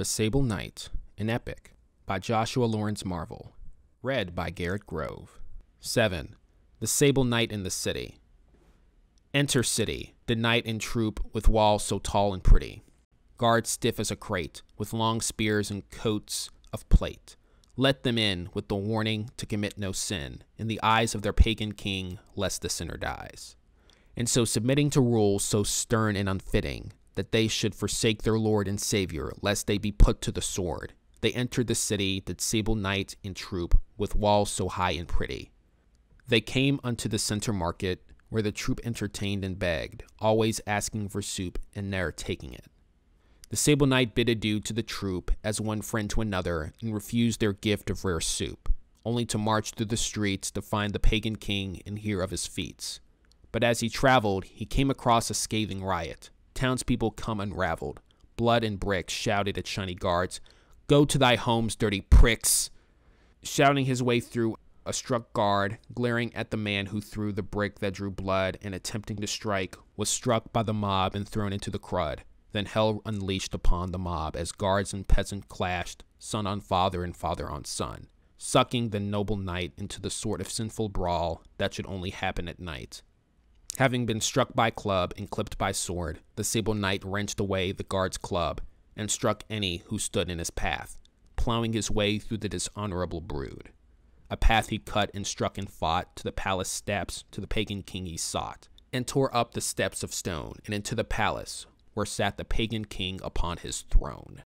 The Sable Knight, an epic, by Joshua Lawrence Marvel. Read by Garret Grove. 7. The Sable Knight in the City. Enter city, the knight in troop, with walls so tall and pretty. Guards stiff as a crate, with long spears and coats of plate. Let them in, with the warning to commit no sin, in the eyes of their pagan king, lest the sinner dies. And so submitting to rules so stern and unfitting, that they should forsake their Lord and Savior, lest they be put to the sword, they entered the city, the Sable Knight in troop, with walls so high and pretty. They came unto the center market, where the troop entertained and begged, always asking for soup, and ne'er taking it. The Sable Knight bid adieu to the troop, as one friend to another, and refused their gift of rare soup, only to march through the streets to find the pagan king and hear of his feats. But as he traveled, he came across a scathing riot. Townspeople come unraveled. Blood and bricks shouted at shiny guards, "Go to thy homes, dirty pricks!" Shouting his way through a struck guard, glaring at the man who threw the brick that drew blood and attempting to strike, was struck by the mob and thrown into the crud. Then hell unleashed upon the mob as guards and peasant clashed, son on father and father on son, sucking the noble knight into the sort of sinful brawl that should only happen at night. Having been struck by club and clipped by sword, the Sable Knight wrenched away the guard's club and struck any who stood in his path, plowing his way through the dishonorable brood. A path he cut and struck and fought to the palace steps, to the pagan king he sought, and tore up the steps of stone and into the palace, where sat the pagan king upon his throne.